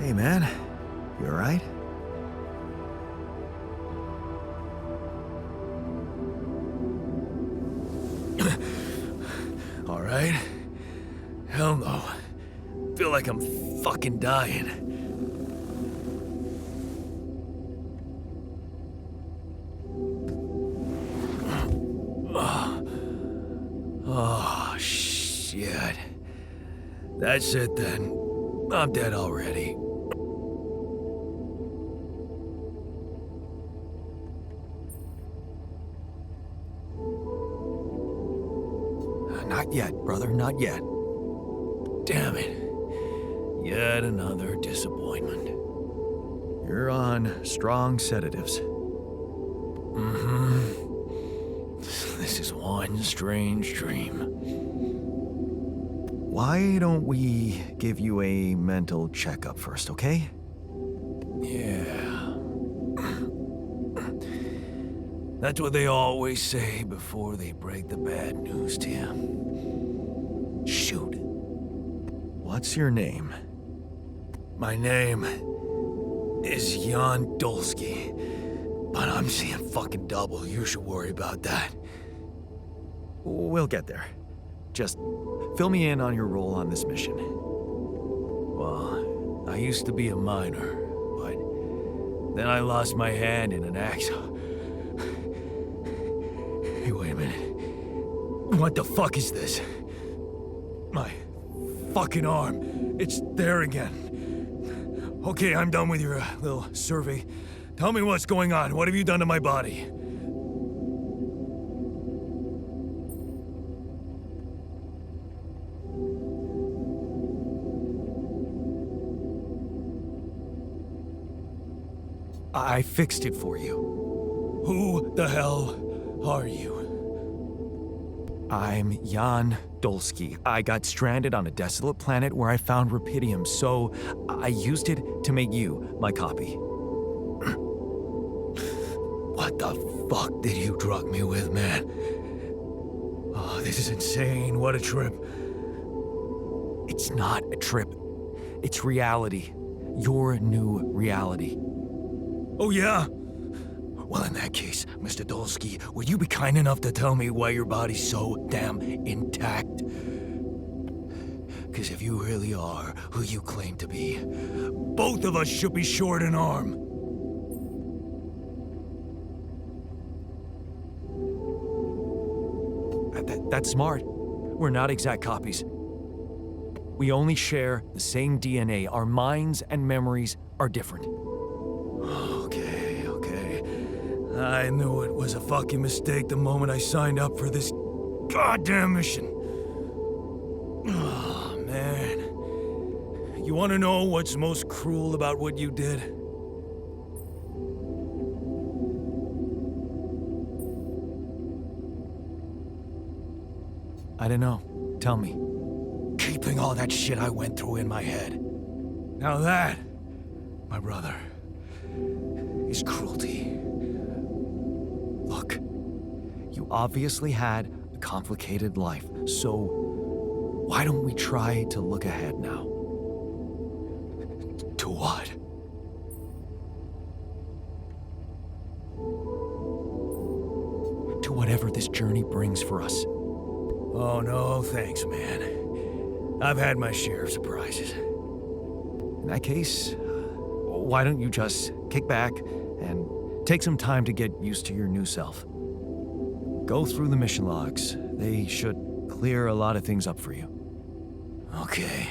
Hey man, you alright? Alright? Hell no. Feel like I'm fucking dying. Oh, shit. That's it then. I'm dead already. Not yet, brother, not yet. Damn it. Yet another disappointment. You're on strong sedatives. This is one strange dream. Why don't we give you a mental checkup first, okay? Yeah. That's what they always say before they break the bad news to you. Shoot. What's your name? My name is Jan Dolski, but I'm seeing fucking double. You should worry about that. We'll get there. Just fill me in on your role on this mission. Well, I used to be a miner, but then I lost my hand in an accident. Hey, wait a minute. What the fuck is this? My fucking arm. It's there again. Okay, I'm done with your little survey. Tell me what's going on. What have you done to my body? I fixed it for you. Who the hell are you? I'm Jan Dolski. I got stranded on a desolate planet where I found rubidium, so I used it to make you my copy. What the fuck did you drug me with, man? Oh, this is insane. What a trip. It's not a trip. It's reality. Your new reality. Oh, yeah? Well, in that case, Mr. Dolski, would you be kind enough to tell me why your body's so damn intact? Because if you really are who you claim to be, both of us should be short an arm. That's smart. We're not exact copies. We only share the same DNA. Our minds and memories are different. I knew it was a fucking mistake the moment I signed up for this goddamn mission. Oh, man. You want to know what's most cruel about what you did? I don't know. Tell me. Keeping all that shit I went through in my head. Now that, my brother, is cruelty. Look, you obviously had a complicated life, so why don't we try to look ahead now? To what? To whatever this journey brings for us. Oh, no, thanks, man. I've had my share of surprises. In that case, why don't you just kick back and take some time to get used to your new self. Go through the mission logs. They should clear a lot of things up for you. Okay.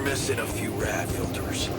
missing a few rat filters.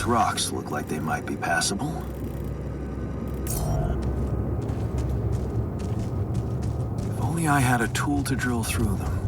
These rocks look like they might be passable. If only I had a tool to drill through them.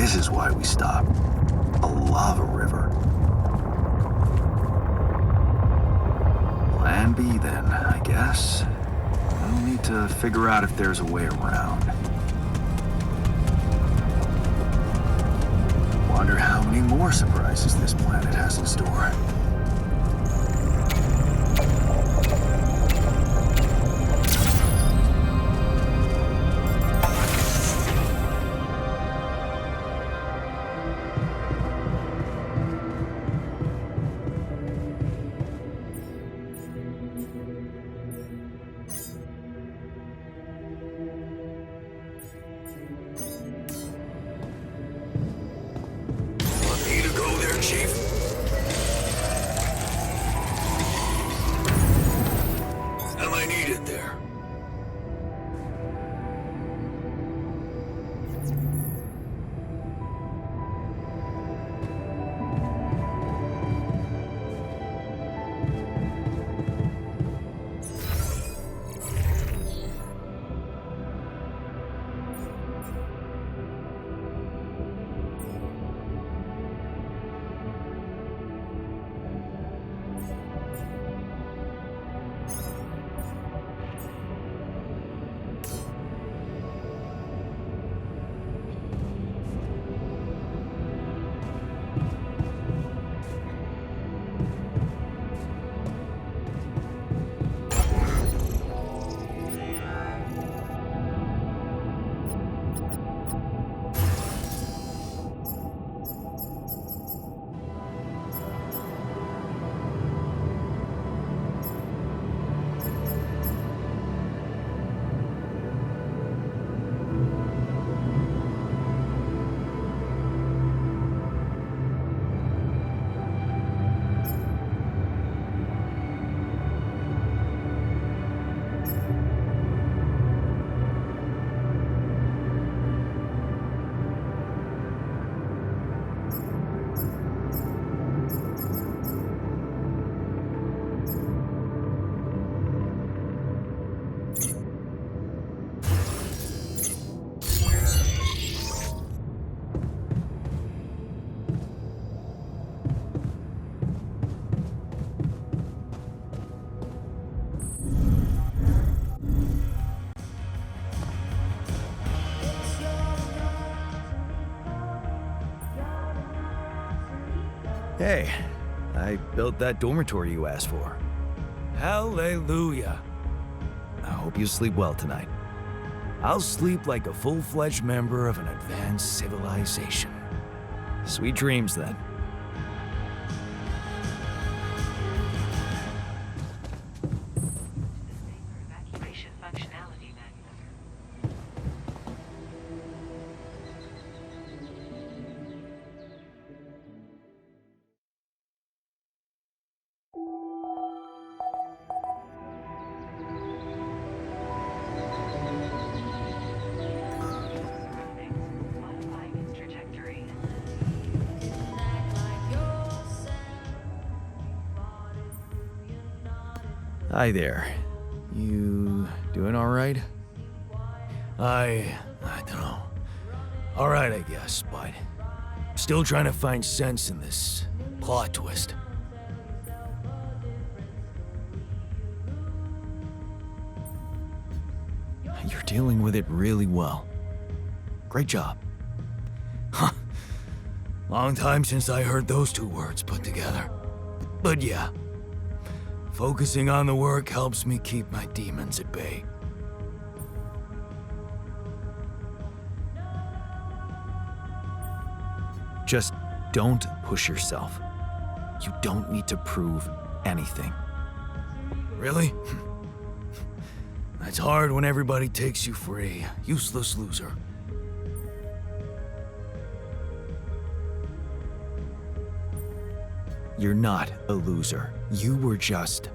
This is why we stopped. A lava river. Plan B then, I guess. We'll need to figure out if there's a way around. Wonder how many more surprises this planet has in store. Hey, I built that dormitory you asked for. Hallelujah. I hope you sleep well tonight. I'll sleep like a full-fledged member of an advanced civilization. Sweet dreams, then. Evacuation functionality manual. Modifying its trajectory. Hi there. You doing all right? I don't know. All right, I guess, but still trying to find sense in this plot twist. You're dealing with it really well. Great job. Huh. Long time since I heard those two words put together. But yeah, focusing on the work helps me keep my demons at bay. Just don't push yourself. You don't need to prove anything. Really? That's hard when everybody takes you for a useless loser. You're not a loser. You were just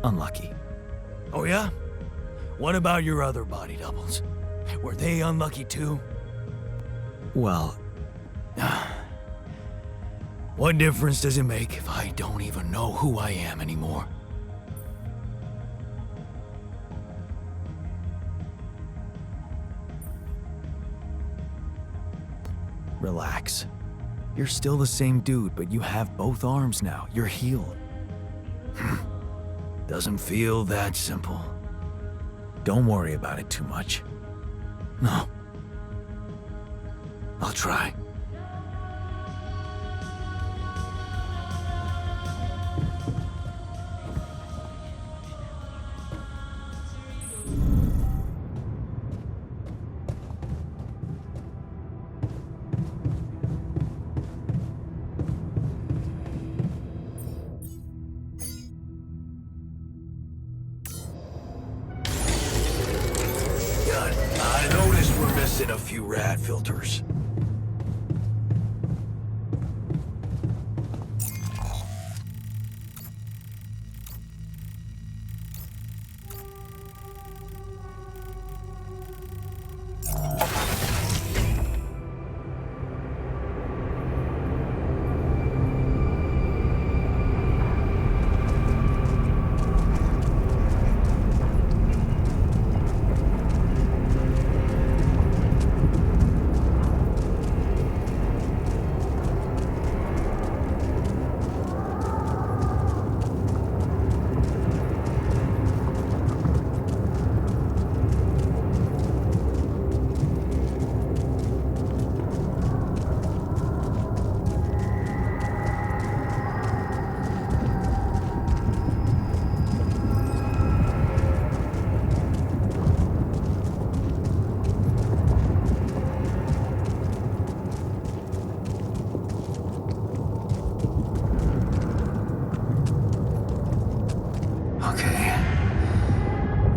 unlucky. Oh yeah? What about your other body doubles? Were they unlucky too? Well, what difference does it make if I don't even know who I am anymore? relax. You're still the same dude, but you have both arms now. You're healed. Doesn't feel that simple. Don't worry about it too much. No. I'll try. I noticed we're missing a few rad filters.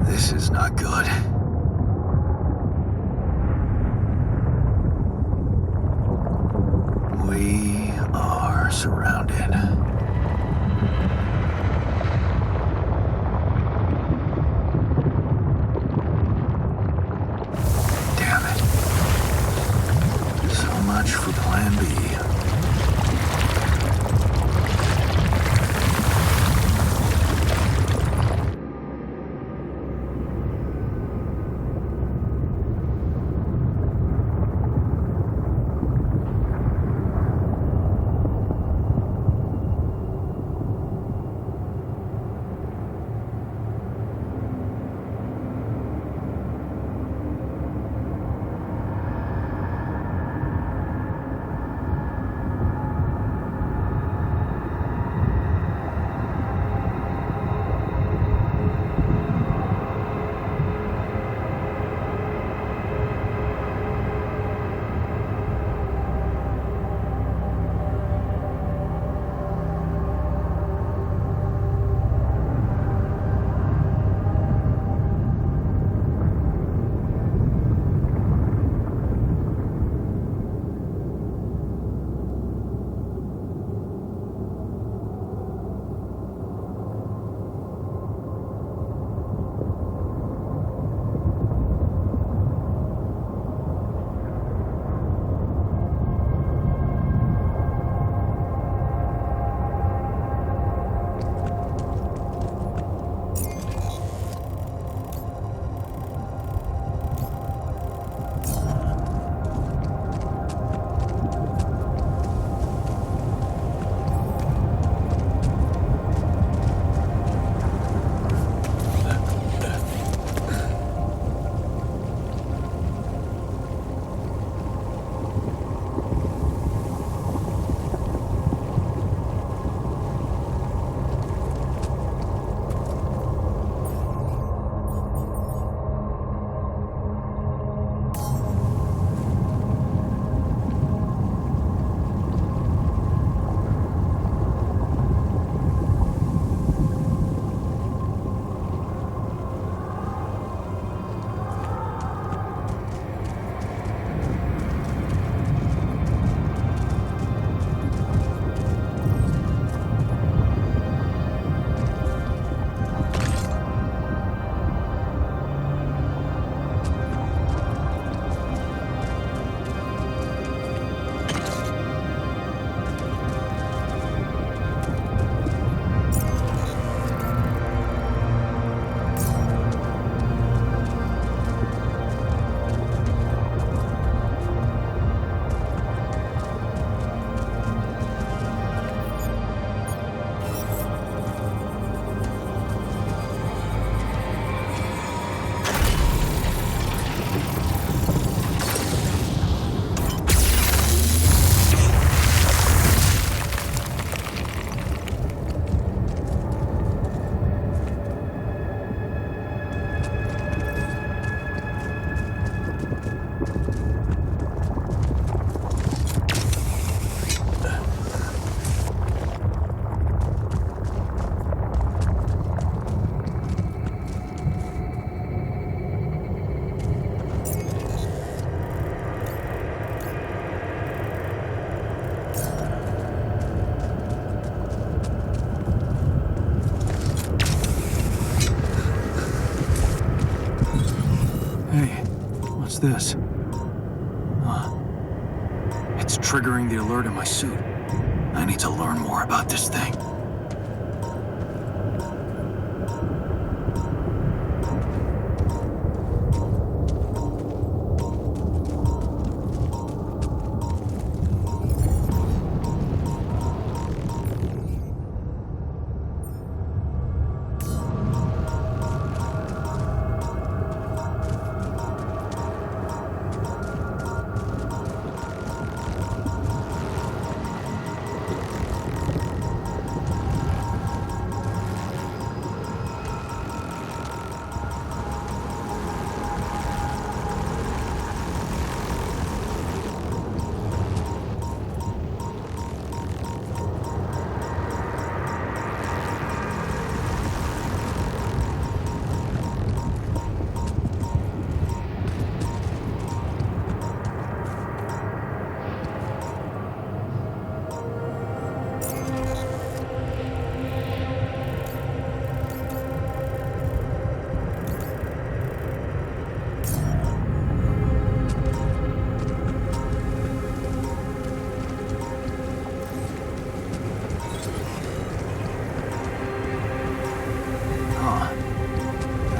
This is not good. We are surrounded. Damn it. So much for Plan B. Hey, what's this? It's triggering the alert in my suit. I need to learn more about this thing.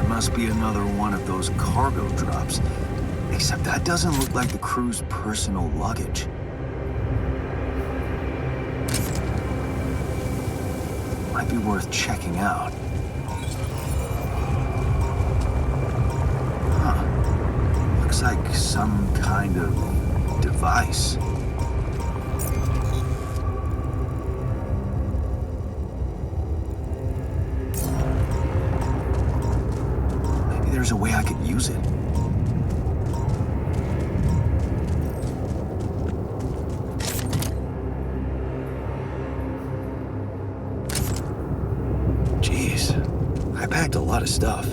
Must be another one of those cargo drops. Except that doesn't look like the crew's personal luggage. Might be worth checking out. Huh. Looks like some kind of device. There's a way I could use it. Jeez, I packed a lot of stuff.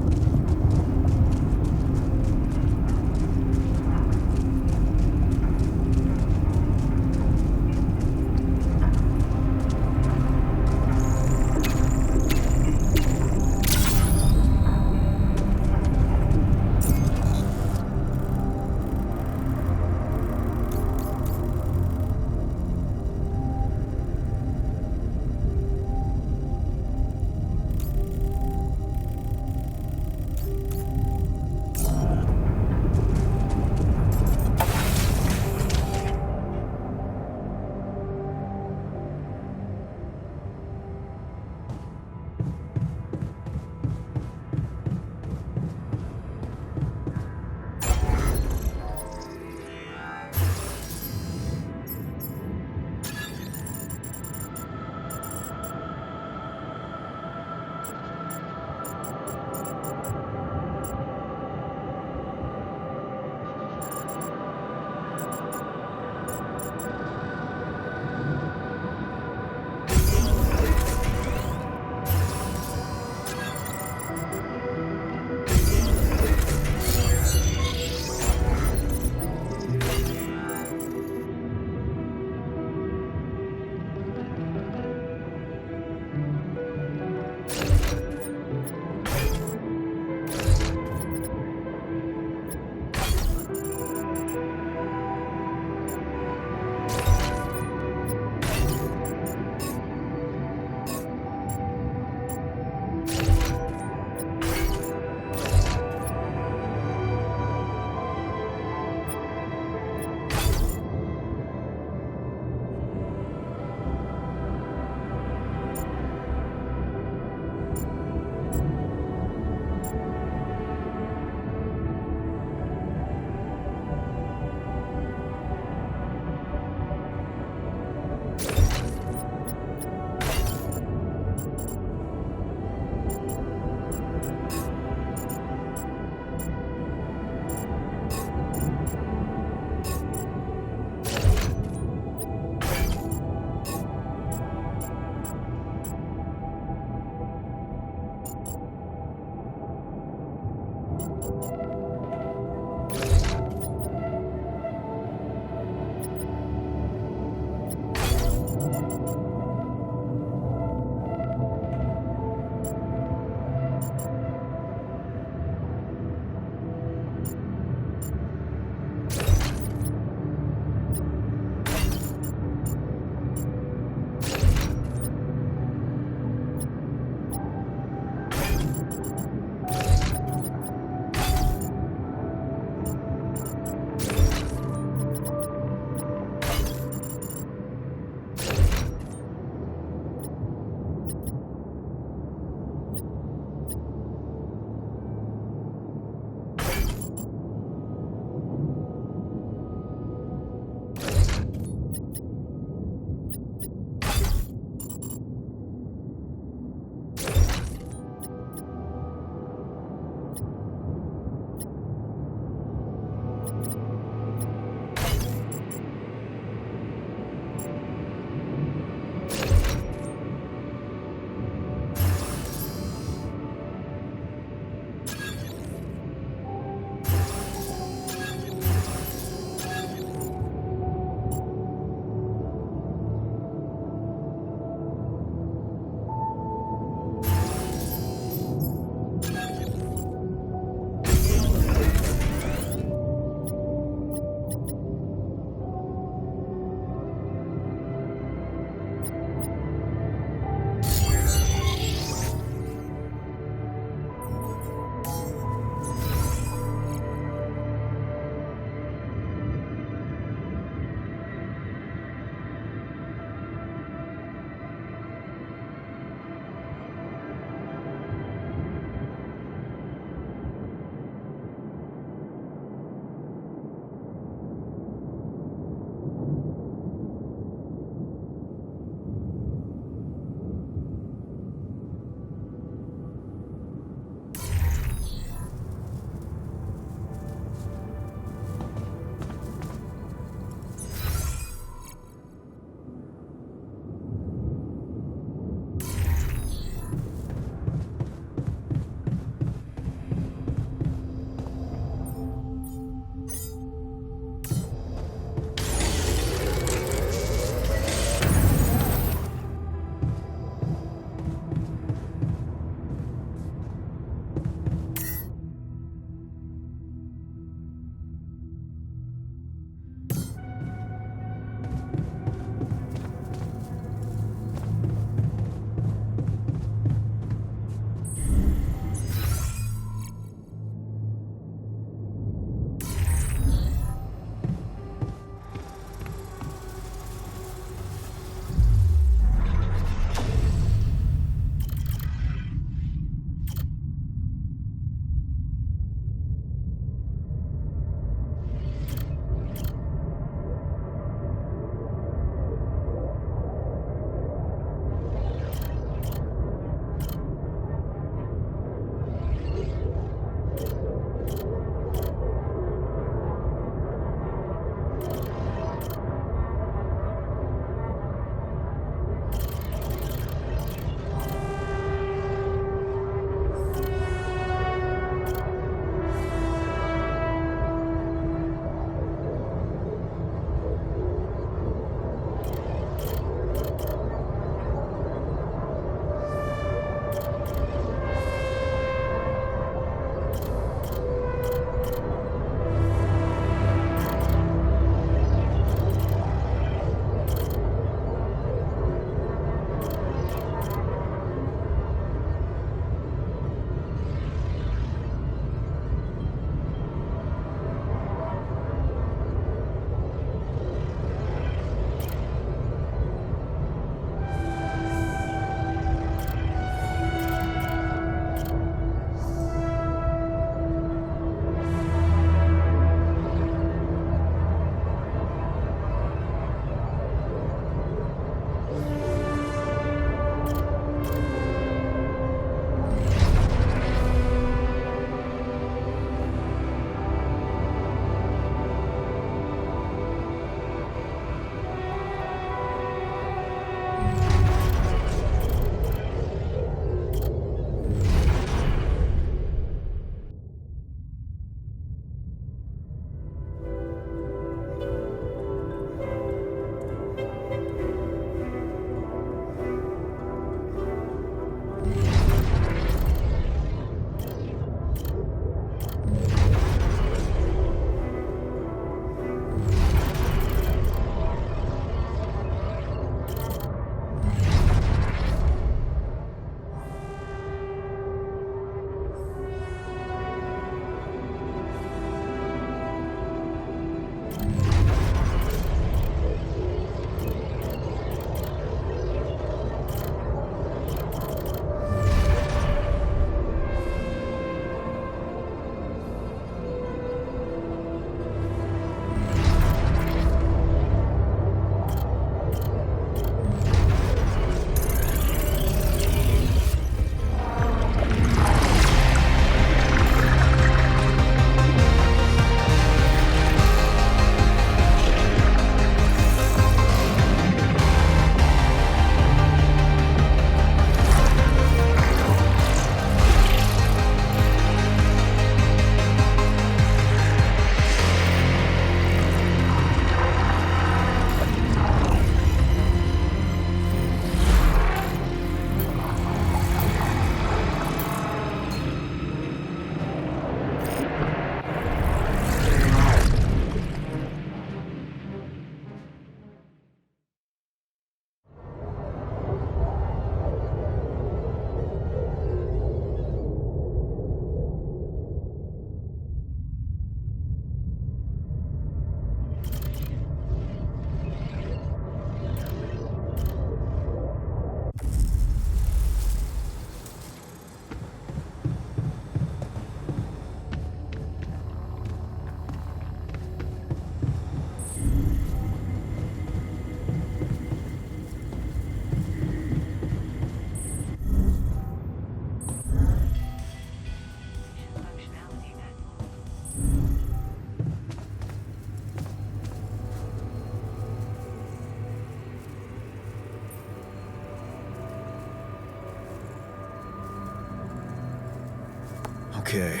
Okay.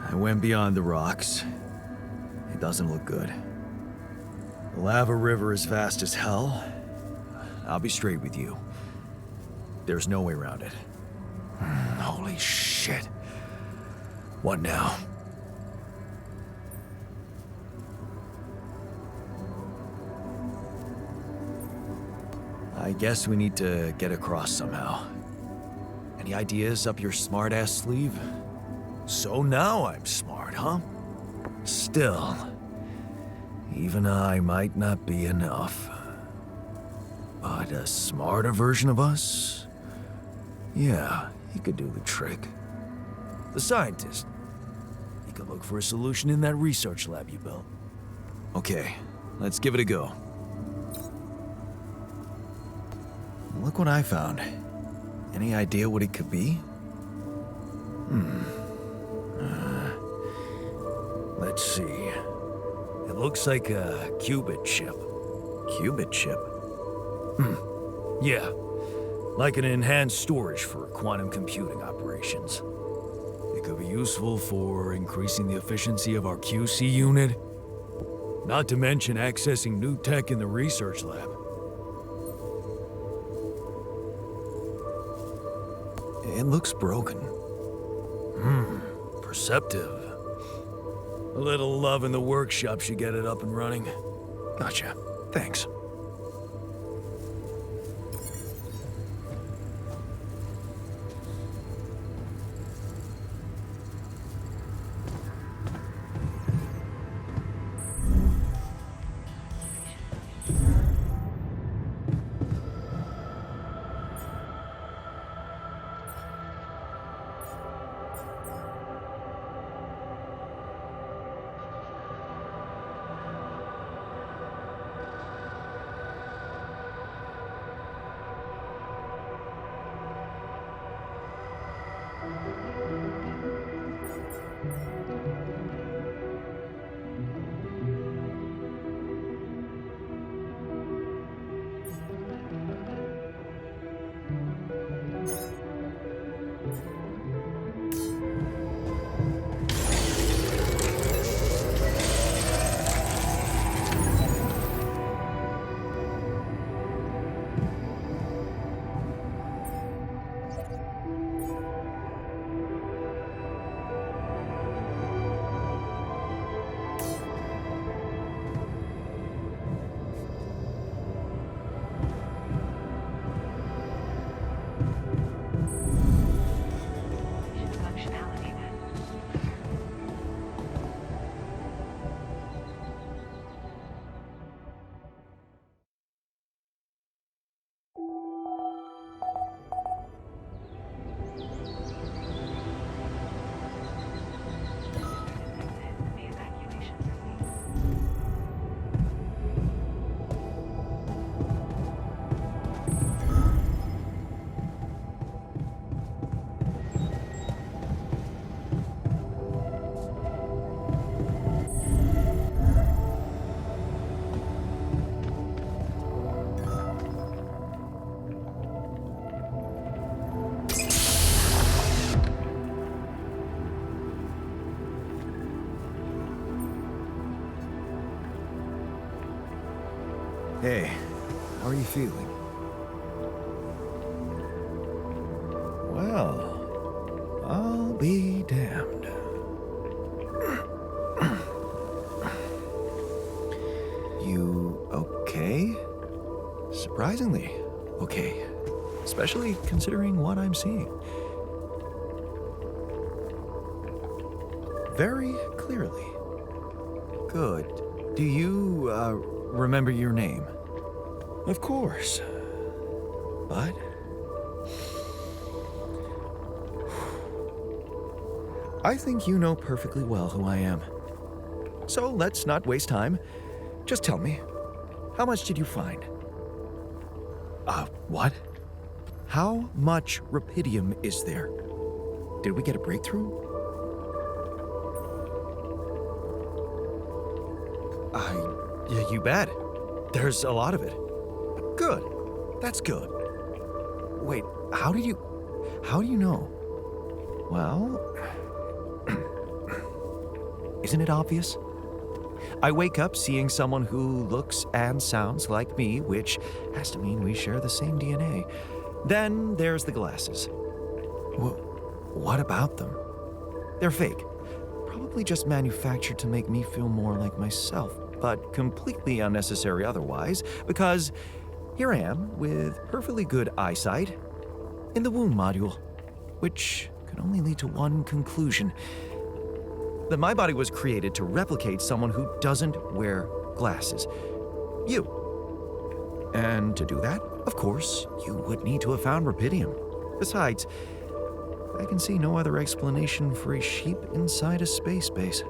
I went beyond the rocks. It doesn't look good. The lava river is fast as hell. I'll be straight with you. There's no way around it. Holy shit. What now? I guess we need to get across somehow. Any ideas up your smart-ass sleeve? So now I'm smart, huh? Still, even I might not be enough. But a smarter version of us? Yeah, he could do the trick. The scientist. He could look for a solution in that research lab you built. Okay, let's give it a go. Look what I found. Any idea what it could be? Let's see. It looks like a qubit chip. Qubit chip? Yeah. Like an enhanced storage for quantum computing operations. It could be useful for increasing the efficiency of our QC unit. Not to mention accessing new tech in the research lab. It looks broken. Perceptive. A little love in the workshop should get it up and running. Gotcha. Thanks. Functionality menu. The evacuation room. Hey, how are you feeling? Well, I'll be damned. You okay? Surprisingly okay. Especially considering what I'm seeing. Very clearly. Good. Do you, remember your name? Of course. But... I think you know perfectly well who I am. So let's not waste time. Just tell me, how much did you find? What? How much rupidium is there? Did we get a breakthrough? Yeah, you bet. There's a lot of it. Good. That's good. Wait, how do you know? Well, Isn't it obvious? I wake up seeing someone who looks and sounds like me, which has to mean we share the same DNA. Then there's the glasses. What about them? They're fake. Probably just manufactured to make me feel more like myself, but completely unnecessary otherwise, because here I am with perfectly good eyesight in the wound module, which can only lead to one conclusion: that my body was created to replicate someone who doesn't wear glasses. You. And to do that, of course, you would need to have found rubidium. Besides, I can see no other explanation for a sheep inside a space base.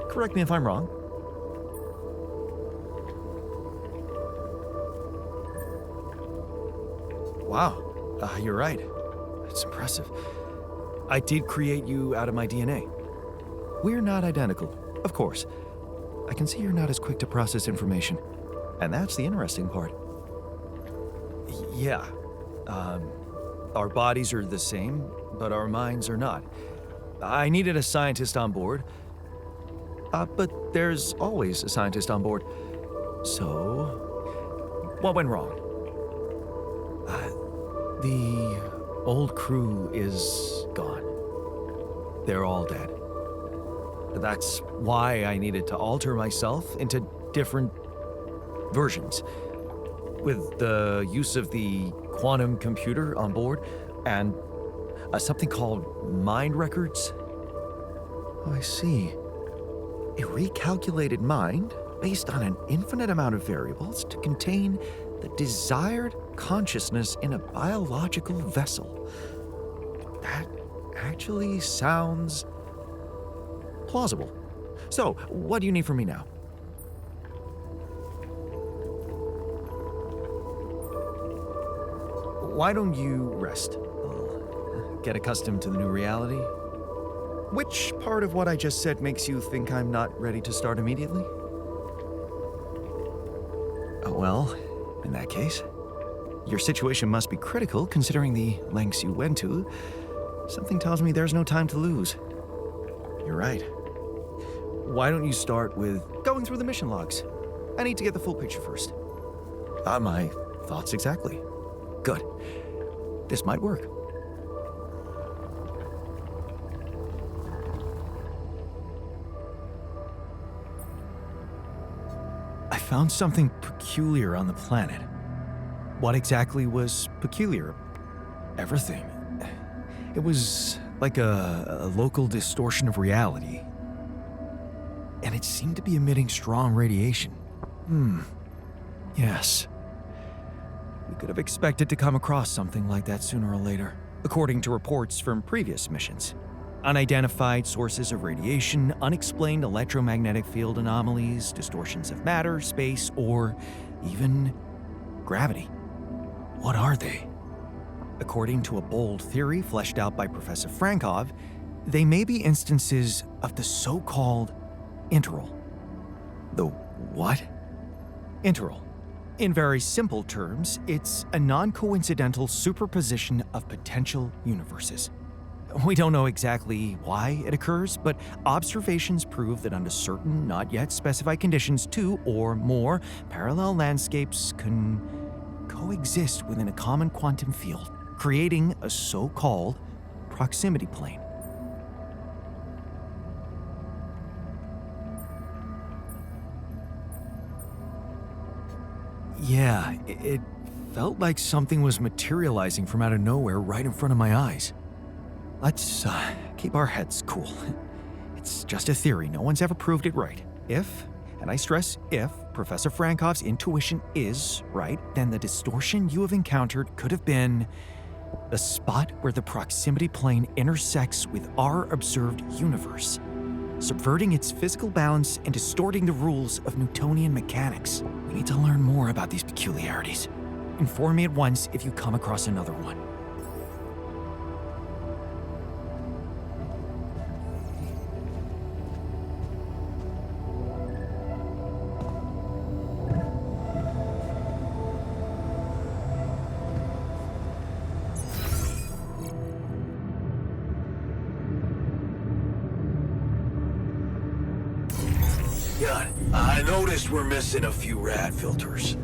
Correct me if I'm wrong. Wow, you're right. That's impressive. I did create you out of my DNA. We're not identical, of course. I can see you're not as quick to process information. And that's the interesting part. Yeah, our bodies are the same, but our minds are not. I needed a scientist on board. But there's always a scientist on board. So, what went wrong? The old crew is gone. They're all dead. That's why I needed to alter myself into different versions. With the use of the quantum computer on board and something called mind records. Oh, I see. A recalculated mind based on an infinite amount of variables to contain the desired consciousness in a biological vessel. That actually sounds plausible. So, what do you need from me now? Why don't you rest? Get accustomed to the new reality? Which part of what I just said makes you think I'm not ready to start immediately? Well, in that case, your situation must be critical considering the lengths you went to. Something tells me there's no time to lose. You're right. Why don't you start with going through the mission logs? I need to get the full picture first. My thoughts exactly. Good. This might work. I found something peculiar on the planet. What exactly was peculiar? Everything. It was like a local distortion of reality. And it seemed to be emitting strong radiation. Yes. We could have expected to come across something like that sooner or later, according to reports from previous missions. Unidentified sources of radiation, unexplained electromagnetic field anomalies, distortions of matter, space, or even gravity. What are they? According to a bold theory fleshed out by Professor Frankov, they may be instances of the so-called interval. The what? Interval. In very simple terms, it's a non-coincidental superposition of potential universes. We don't know exactly why it occurs, but observations prove that under certain, not yet specified conditions, two or more parallel landscapes can coexist within a common quantum field, creating a so-called proximity plane. Yeah, it felt like something was materializing from out of nowhere right in front of my eyes. Let's keep our heads cool. It's just a theory. No one's ever proved it right. If, and I stress if, Professor Frankov's intuition is right, then the distortion you have encountered could have been the spot where the proximity plane intersects with our observed universe, subverting its physical balance and distorting the rules of Newtonian mechanics. We need to learn more about these peculiarities. Inform me at once if you come across another one. noticed we're missing a few rad filters.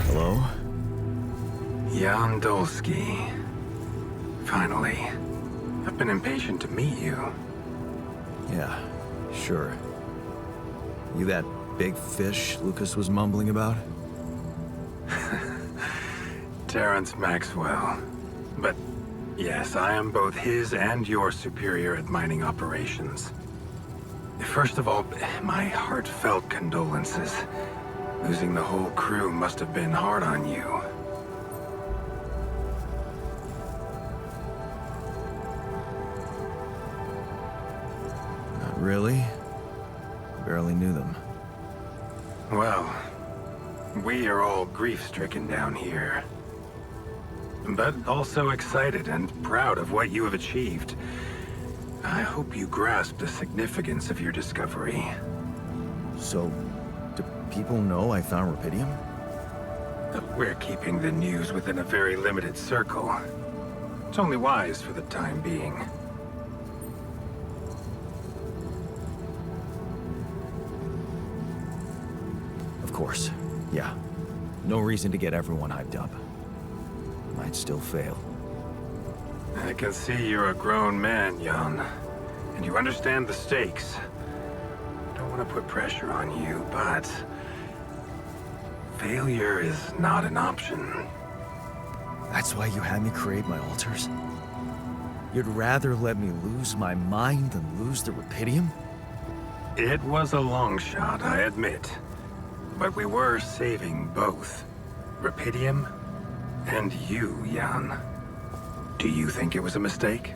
Hello? Jan Dolski. Finally. I've been impatient to meet you. Yeah, sure. You that big fish Lucas was mumbling about? Terrence Maxwell. But yes, I am both his and your superior at mining operations. First of all, my heartfelt condolences. Losing the whole crew must have been hard on you. Not really. Barely knew them. Well, we are all grief-stricken down here. But also excited and proud of what you have achieved. I hope you grasp the significance of your discovery. So, do people know I found rubidium? We're keeping the news within a very limited circle. It's only wise for the time being. Of course. Yeah. No reason to get everyone hyped up. Might still fail. I can see you're a grown man, Jan. And you understand the stakes. Don't want to put pressure on you, but... failure is not an option. That's why you had me create my altars? You'd rather let me lose my mind than lose the rubidium? It was a long shot, I admit. But we were saving both. Rubidium and you, Jan. Do you think it was a mistake?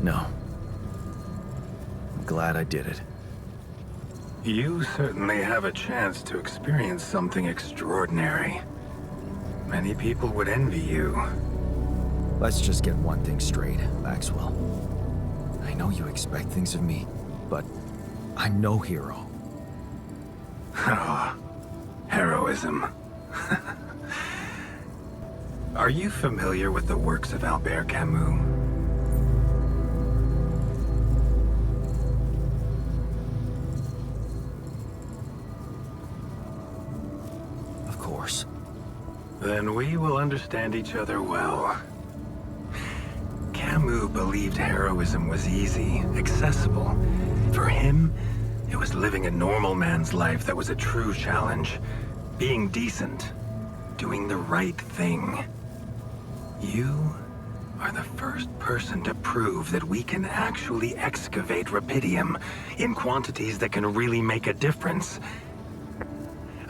No. I'm glad I did it. You certainly have a chance to experience something extraordinary. Many people would envy you. Let's just get one thing straight, Maxwell. I know you expect things of me, but I'm no hero. Ah, heroism. Are you familiar with the works of Albert Camus? Of course. Then we will understand each other well. Camus believed heroism was easy, accessible. For him, it was living a normal man's life that was a true challenge. Being decent. Doing the right thing. You are the first person to prove that we can actually excavate rubidium in quantities that can really make a difference.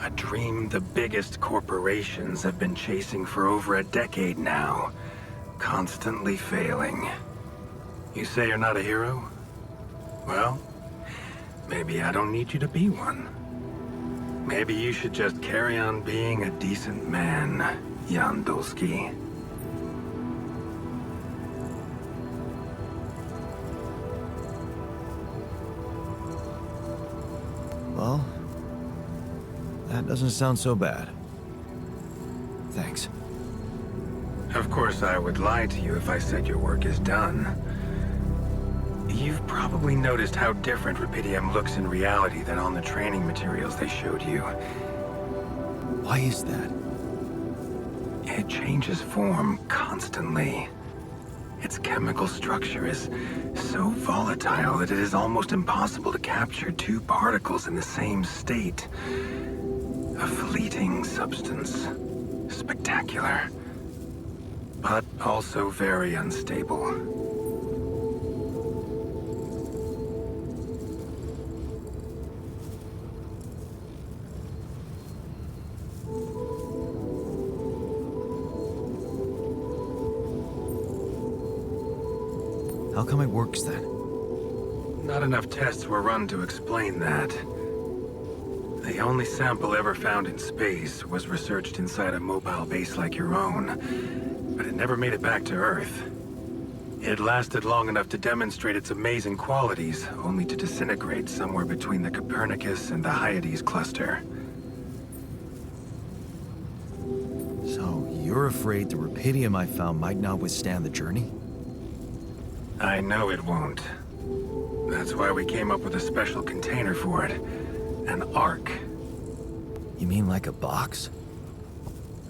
A dream the biggest corporations have been chasing for over a decade now. Constantly failing. You say you're not a hero? Well, maybe I don't need you to be one. Maybe you should just carry on being a decent man, Jan Dolski. Well, that doesn't sound so bad. Thanks. Of course, I would lie to you if I said your work is done. You've probably noticed how different rubidium looks in reality than on the training materials they showed you. Why is that? It changes form constantly. Its chemical structure is so volatile that it is almost impossible to capture two particles in the same state. A fleeting substance. Spectacular. But also very unstable. How come it works then? Not enough tests were run to explain that. The only sample ever found in space was researched inside a mobile base like your own, but it never made it back to Earth. It lasted long enough to demonstrate its amazing qualities, only to disintegrate somewhere between the Copernicus and the Hyades cluster. So, you're afraid the rubidium I found might not withstand the journey? I know it won't. That's why we came up with a special container for it. An Ark. You mean like a box?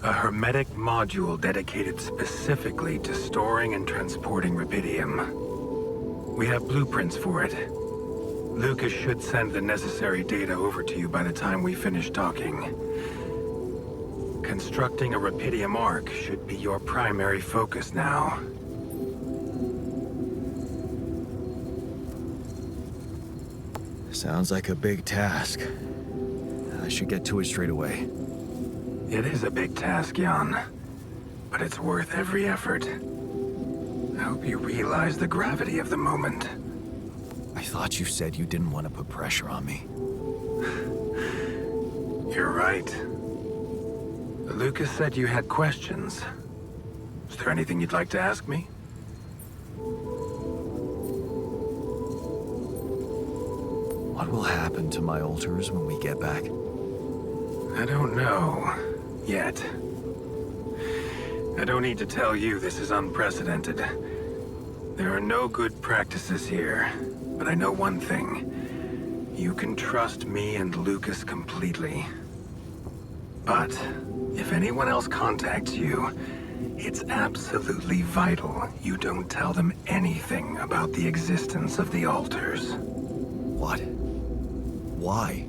A hermetic module dedicated specifically to storing and transporting rubidium. We have blueprints for it. Lucas should send the necessary data over to you by the time we finish talking. Constructing a rubidium Ark should be your primary focus now. Sounds like a big task. I should get to it straight away. It is a big task, Jan. But it's worth every effort. I hope you realize the gravity of the moment. I thought you said you didn't want to put pressure on me. You're right. Lucas said you had questions. Is there anything you'd like to ask me? What will happen to my altars when we get back? I don't know. Yet. I don't need to tell you this is unprecedented. There are no good practices here. But I know one thing. You can trust me and Lucas completely. But if anyone else contacts you, it's absolutely vital you don't tell them anything about the existence of the altars. What? Why?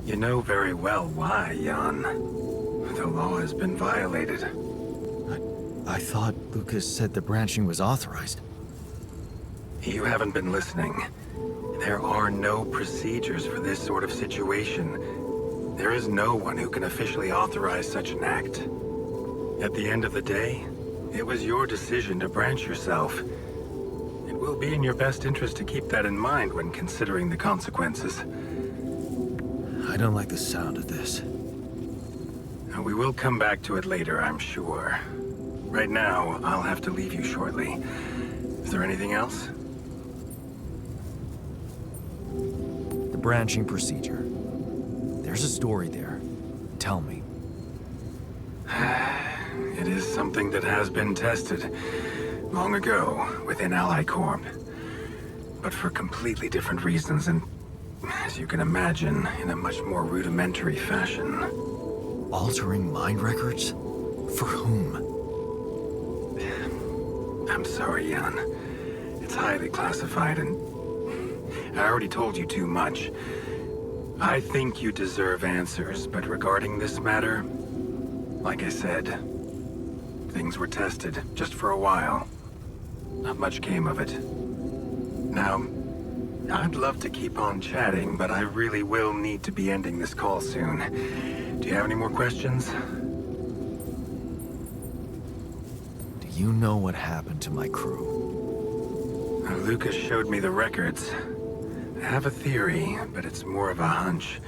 You know very well why, Jan. The law has been violated. I thought Lucas said the branching was authorized. You haven't been listening. There are no procedures for this sort of situation. There is no one who can officially authorize such an act. At the end of the day, it was your decision to branch yourself. It will be in your best interest to keep that in mind when considering the consequences. I don't like the sound of this. We will come back to it later, I'm sure. Right now, I'll have to leave you shortly. Is there anything else? The branching procedure. There's a story there. Tell me. It is something that has been tested long ago within Ally Corp. But for completely different reasons and, as you can imagine, in a much more rudimentary fashion. Altering mind records? For whom? I'm sorry, Jan. It's highly classified and I already told you too much. I think you deserve answers, but regarding this matter, like I said, things were tested just for a while. Not much came of it. Now, I'd love to keep on chatting, but I really will need to be ending this call soon. Do you have any more questions? Do you know what happened to my crew? Lucas showed me the records. I have a theory, but it's more of a hunch.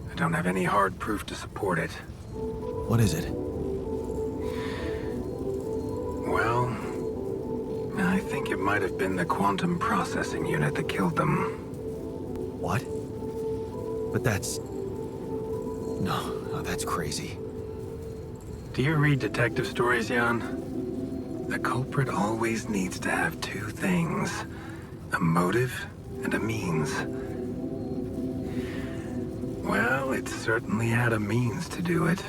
I don't have any hard proof to support it. What is it? Well, I think it might have been the quantum processing unit that killed them. What? But that's... No, that's crazy. Do you read detective stories, Jan? The culprit always needs to have two things. A motive and a means. Well, it certainly had a means to do it.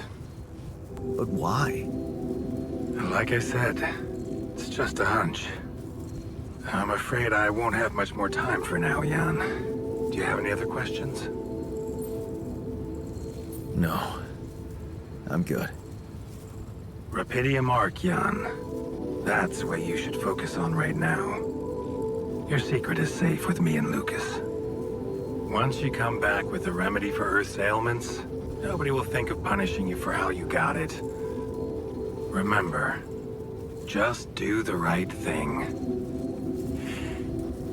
But why? Like I said, it's just a hunch. I'm afraid I won't have much more time for now, Jan. Do you have any other questions? No. I'm good. Rapidium Arc, Jan. That's what you should focus on right now. Your secret is safe with me and Lucas. Once you come back with a remedy for Earth's ailments, nobody will think of punishing you for how you got it. Remember, just do the right thing.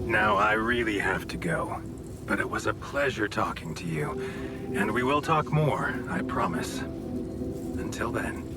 Now, I really have to go, but it was a pleasure talking to you, and we will talk more, I promise. Until then.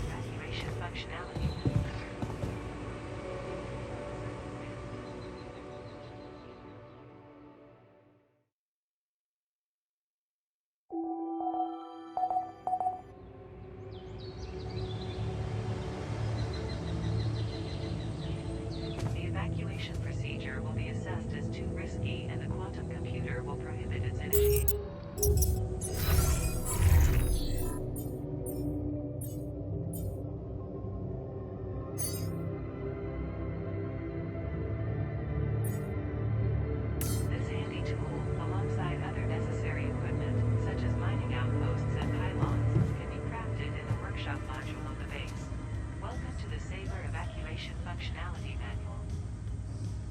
Evacuation functionality. The evacuation procedure will be assessed as too risky, and the quantum computer will prohibit its initiation. This handy tool, alongside other necessary equipment, such as mining outposts and pylons, can be crafted in the workshop module of the base. Welcome to the Saber Evacuation Functionality Manual.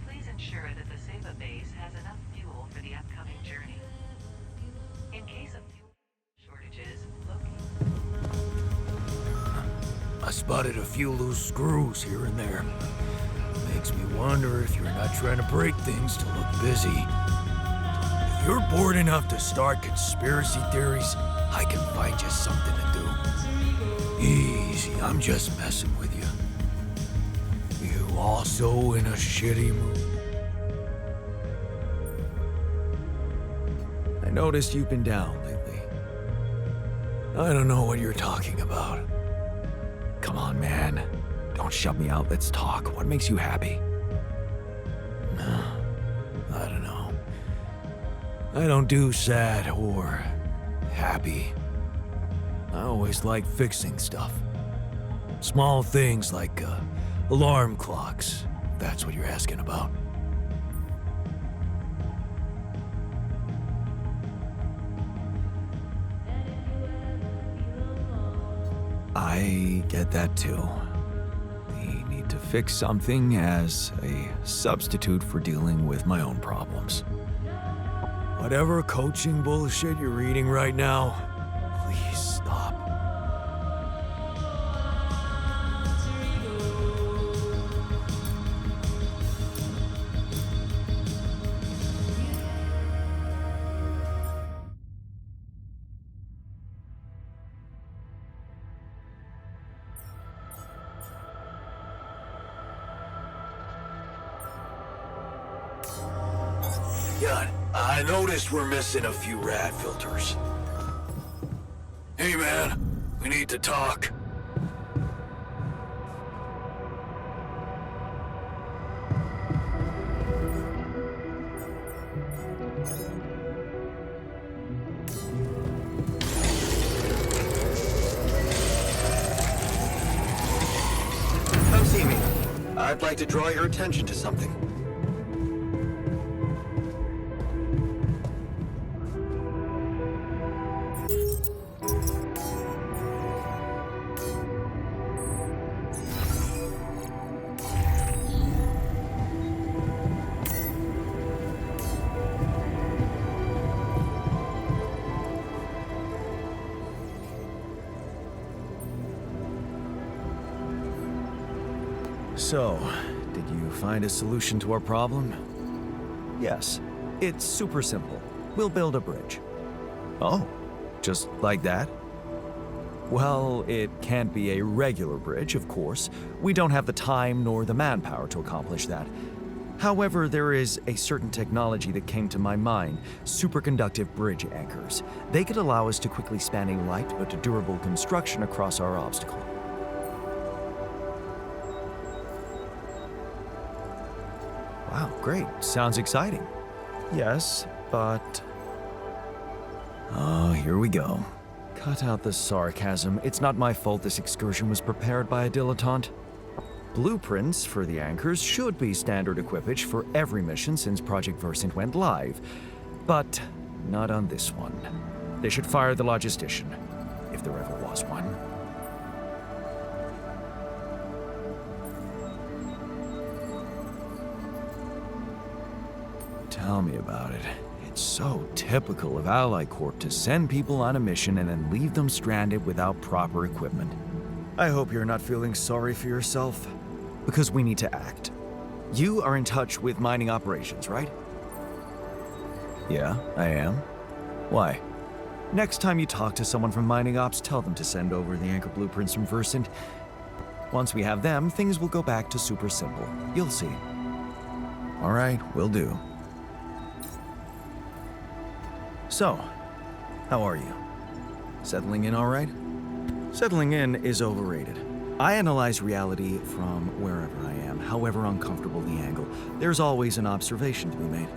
Please ensure that the Saber base has enough fuel for the upcoming journey. In case of fuel shortages, locate. I spotted a few loose screws here and there. Makes me wonder if you're not trying to break things to look busy. If you're bored enough to start conspiracy theories, I can find you something to do. Easy, I'm just messing with you. You also in a shitty mood? I noticed you've been down lately. I don't know what you're talking about. Come on, man. Don't shut me out. Let's talk. What makes you happy? I don't know. I don't do sad or happy. I always like fixing stuff. Small things like alarm clocks, if that's what you're asking about. I get that too. We need to fix something as a substitute for dealing with my own problems. Whatever coaching bullshit you're reading right now, please stop. God, I noticed we're missing a few rad filters. Hey man, we need to talk. Come see me. I'd like to draw your attention to something. So, did you find a solution to our problem? Yes. It's super simple. We'll build a bridge. Oh, just like that? Well, it can't be a regular bridge, of course. We don't have the time nor the manpower to accomplish that. However, there is a certain technology that came to my mind, superconductive bridge anchors. They could allow us to quickly span a light but durable construction across our obstacle. Wow, great. Sounds exciting. Yes, but... Oh, here we go. Cut out the sarcasm. It's not my fault this excursion was prepared by a dilettante. Blueprints for the anchors should be standard equipage for every mission since Project Versant went live, but not on this one. They should fire the logistician, if there ever was one. Tell me about it. It's so typical of Ally Corp to send people on a mission and then leave them stranded without proper equipment. I hope you're not feeling sorry for yourself, because we need to act. You are in touch with mining operations, right? Yeah, I am. Why? Next time you talk to someone from mining ops, tell them to send over the anchor blueprints from Versant. Once we have them, things will go back to super simple. You'll see. All right, will do. So, how are you? Settling in all right? Settling in is overrated. I analyze reality from wherever I am, however uncomfortable the angle. There's always an observation to be made.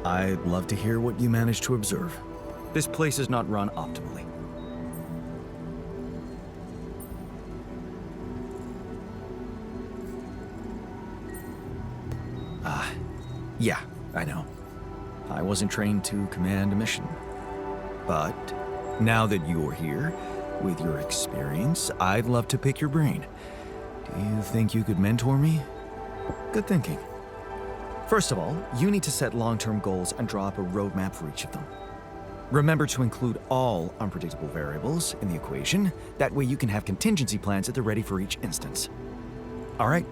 I'd love to hear what you managed to observe. This place is not run optimally. Yeah, I know. I wasn't trained to command a mission. But now that you're here, with your experience, I'd love to pick your brain. Do you think you could mentor me? Good thinking. First of all, you need to set long-term goals and draw up a roadmap for each of them. Remember to include all unpredictable variables in the equation. That way you can have contingency plans at the ready for each instance. All right,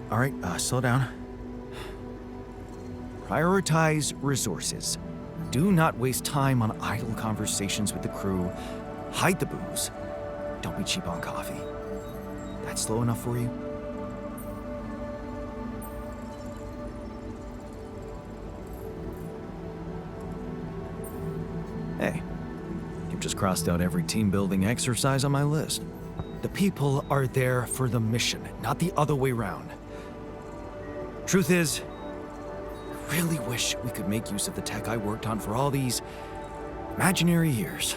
slow down. Prioritize resources. Do not waste time on idle conversations with the crew. Hide the booze. Don't be cheap on coffee. That's slow enough for you? Hey, you've just crossed out every team-building exercise on my list. The people are there for the mission, not the other way round. Truth is, I really wish we could make use of the tech I worked on for all these imaginary years.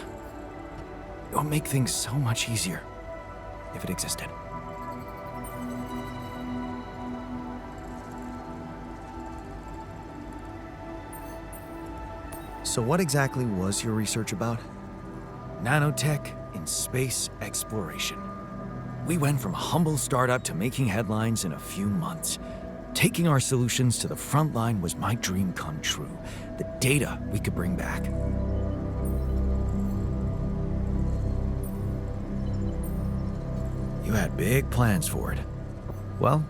It would make things so much easier if it existed. So what exactly was your research about? Nanotech in space exploration. We went from a humble startup to making headlines in a few months. Taking our solutions to the front line was my dream come true. The data we could bring back. You had big plans for it. Well,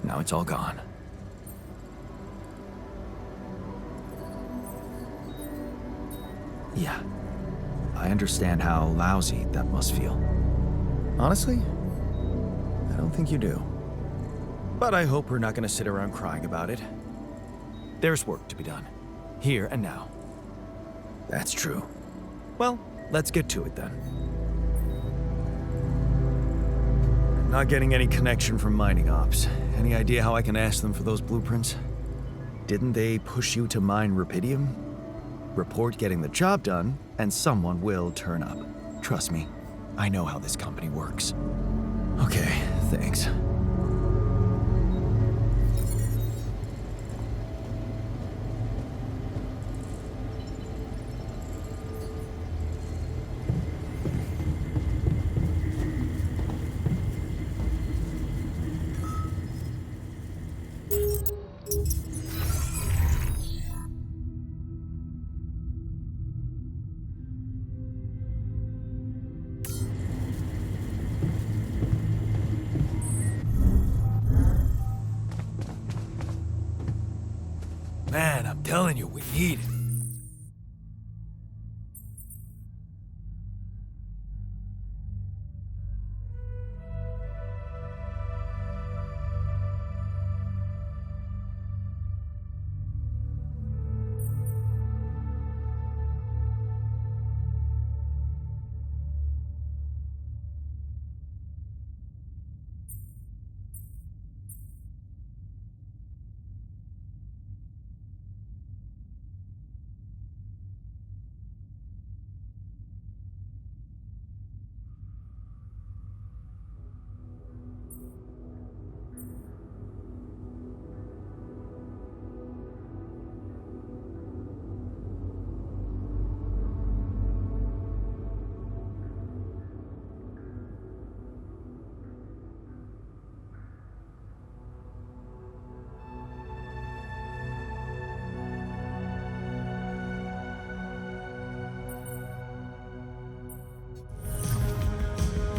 now it's all gone. Yeah, I understand how lousy that must feel. Honestly, I don't think you do. But I hope we're not going to sit around crying about it. There's work to be done, here and now. That's true. Well, let's get to it then. Not getting any connection from mining ops. Any idea how I can ask them for those blueprints? Didn't they push you to mine rubidium? Report getting the job done, and someone will turn up. Trust me, I know how this company works. Okay, thanks. Man, I'm telling you, we need it.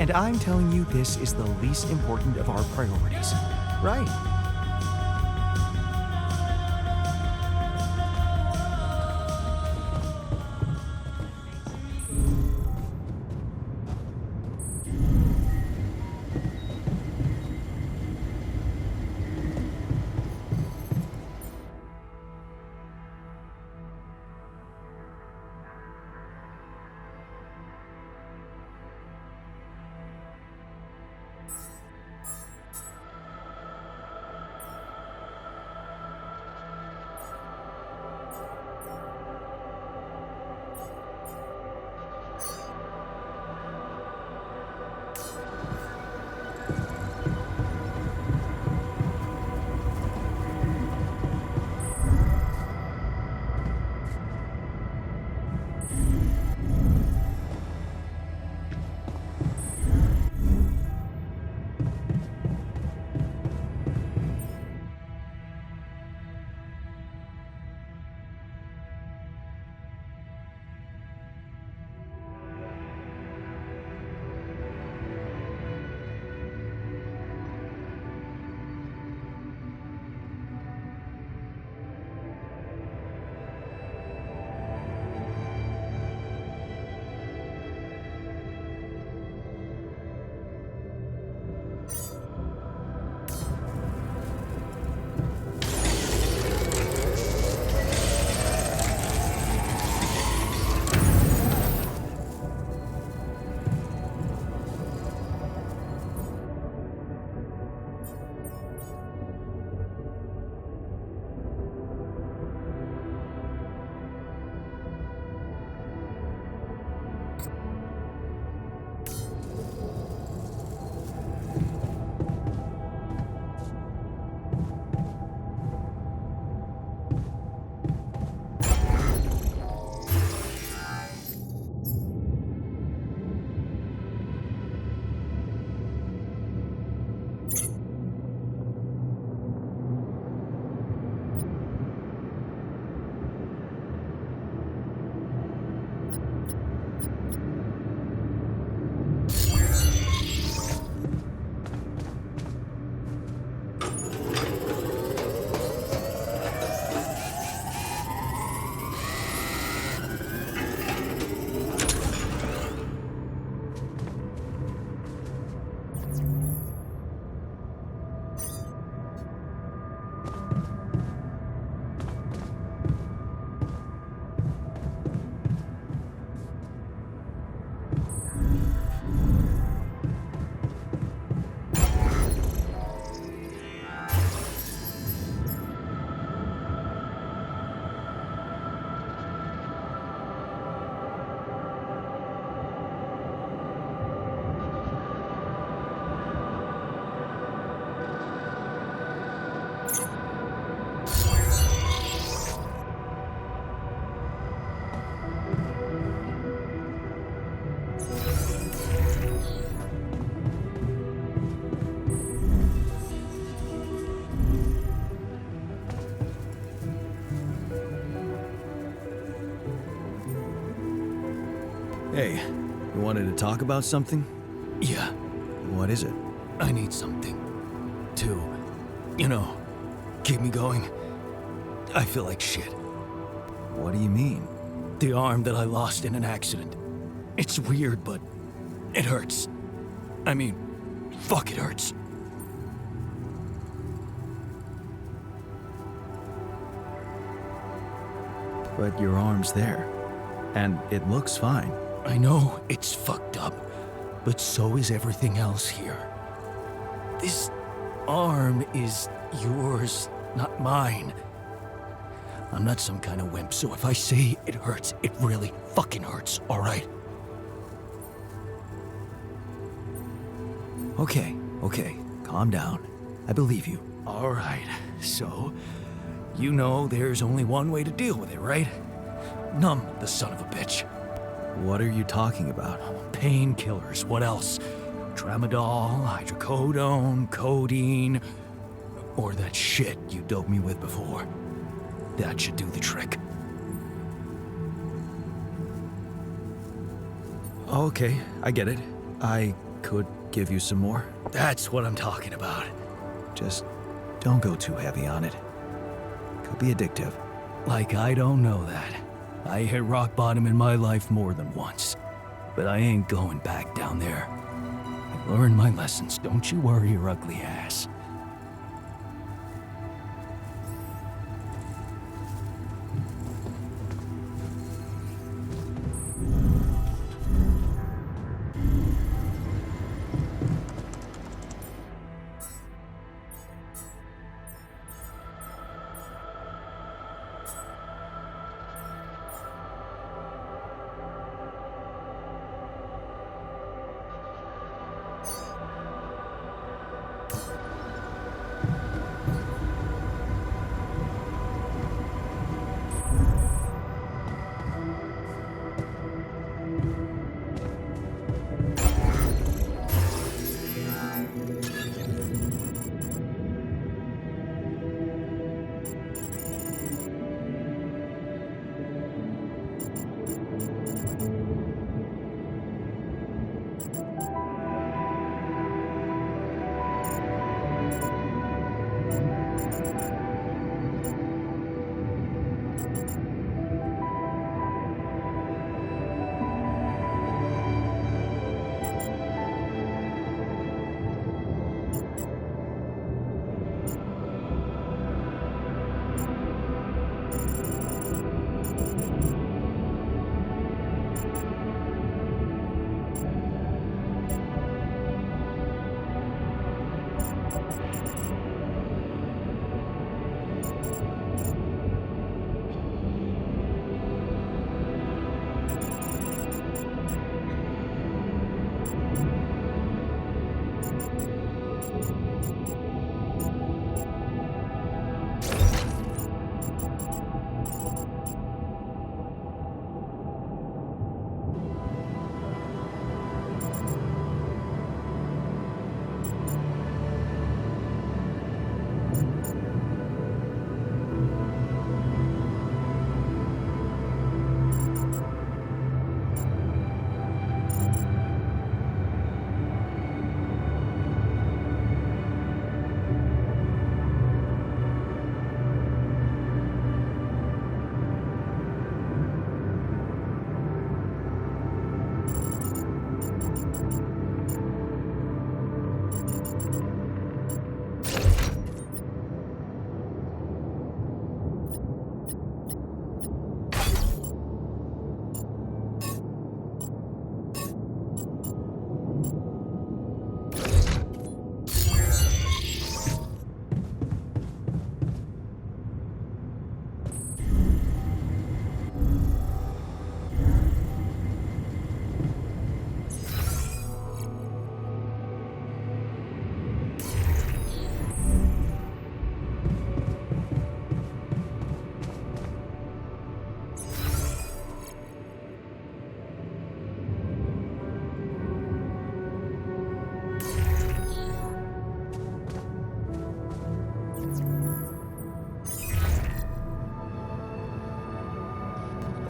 And I'm telling you this is the least important of our priorities, right? Hey, you wanted to talk about something? Yeah, What is it? I need something to, keep me going. I feel like shit. What do you mean? The arm that I lost in an accident. It's weird, but it hurts. I mean, fuck, it hurts. But your arm's there. And it looks fine. I know it's fucked up, but so is everything else here. This arm is yours, not mine. I'm not some kind of wimp, so if I say it hurts, it really fucking hurts, all right? Okay, calm down. I believe you. All right, so you know there's only one way to deal with it, right? Numb the son of a bitch. What are you talking about? Painkillers, what else? Tramadol, hydrocodone, codeine, or that shit you doped me with before. That should do the trick. Okay, I get it. I could give you some more. That's what I'm talking about. Just don't go too heavy on it. Could be addictive. Like I don't know that. I hit rock bottom in my life more than once. But I ain't going back down there. I learned my lessons, don't you worry your ugly ass.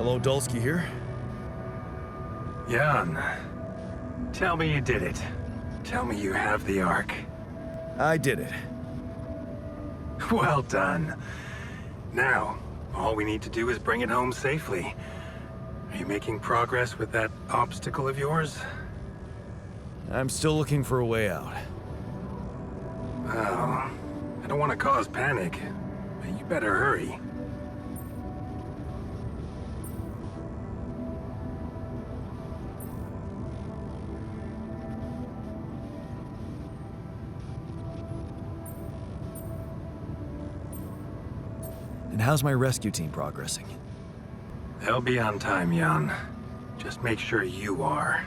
Hello, Dolski here. Jan, tell me you did it. Tell me you have the Ark. I did it. Well done. Now, all we need to do is bring it home safely. Are you making progress with that obstacle of yours? I'm still looking for a way out. Well, I don't want to cause panic, but you better hurry. And how's my rescue team progressing? They'll be on time, Jan. Just make sure you are.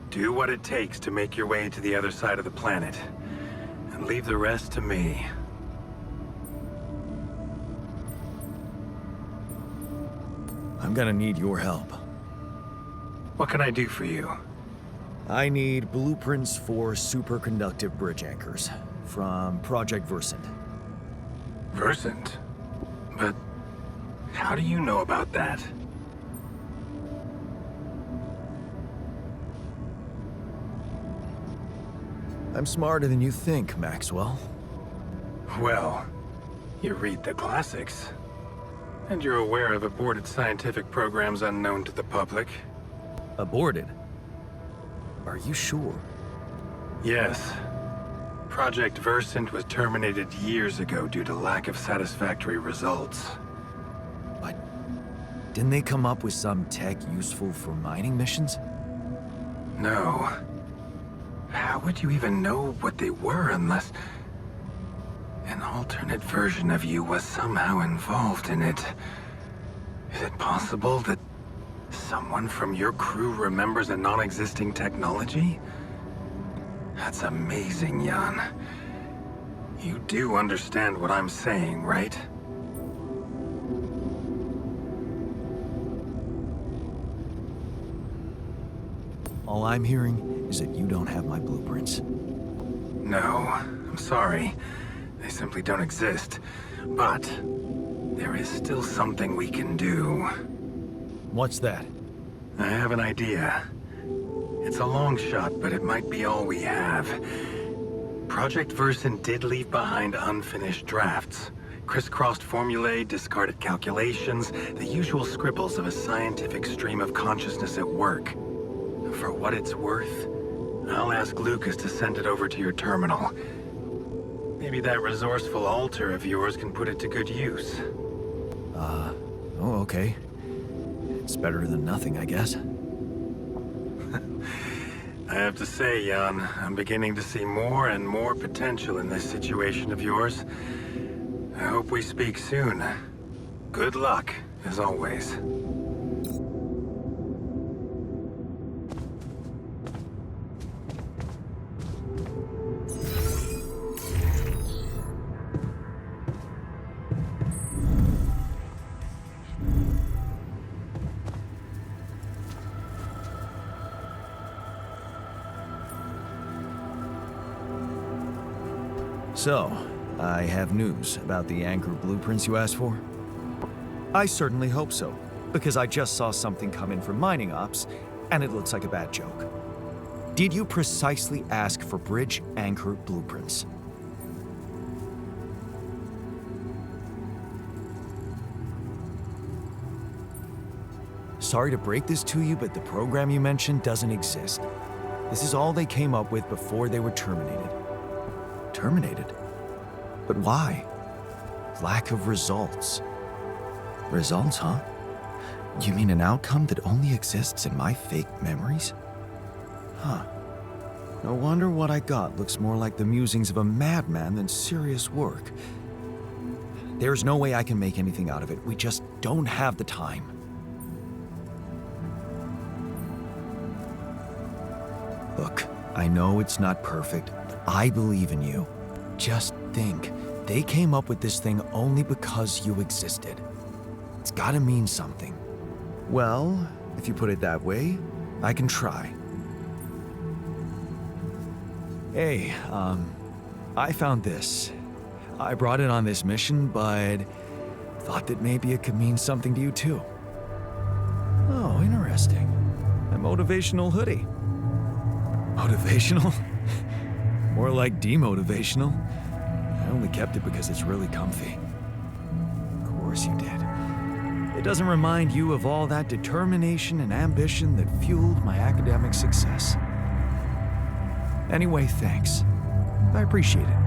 Do what it takes to make your way to the other side of the planet. And leave the rest to me. I'm gonna need your help. What can I do for you? I need blueprints for superconductive bridge anchors from Project Versant. Versant? But how do you know about that? I'm smarter than you think, Maxwell. Well, you read the classics. And you're aware of aborted scientific programs unknown to the public. Aborted? Are you sure? Yes. Project Versant was terminated years ago due to lack of satisfactory results. But didn't they come up with some tech useful for mining missions? No. How would you even know what they were unless an alternate version of you was somehow involved in it? Is it possible that someone from your crew remembers a non-existing technology? That's amazing, Jan. You do understand what I'm saying, right? All I'm hearing is that you don't have my blueprints. No, I'm sorry. They simply don't exist. But there is still something we can do. What's that? I have an idea. It's a long shot, but it might be all we have. Project Versant did leave behind unfinished drafts. Crisscrossed formulae, discarded calculations, the usual scribbles of a scientific stream of consciousness at work. For what it's worth, I'll ask Lucas to send it over to your terminal. Maybe that resourceful alter of yours can put it to good use. Oh, okay. It's better than nothing, I guess. I have to say, Jan, I'm beginning to see more and more potential in this situation of yours. I hope we speak soon. Good luck, as always. So, I have news about the anchor blueprints you asked for? I certainly hope so, because I just saw something come in from mining ops, and it looks like a bad joke. Did you precisely ask for bridge anchor blueprints? Sorry to break this to you, but the program you mentioned doesn't exist. This is all they came up with before they were terminated. Terminated? But why? Lack of results. Results, huh? You mean an outcome that only exists in my fake memories? Huh. No wonder what I got looks more like the musings of a madman than serious work. There's no way I can make anything out of it. We just don't have the time. Look, I know it's not perfect, but I believe in you. Just think, they came up with this thing only because you existed. It's gotta mean something. Well, if you put it that way, I can try. Hey, I found this. I brought it on this mission, but thought that maybe it could mean something to you too. Oh, interesting. A motivational hoodie. Motivational? More like demotivational. I only kept it because it's really comfy. Of course you did. It doesn't remind you of all that determination and ambition that fueled my academic success. Anyway, thanks. I appreciate it.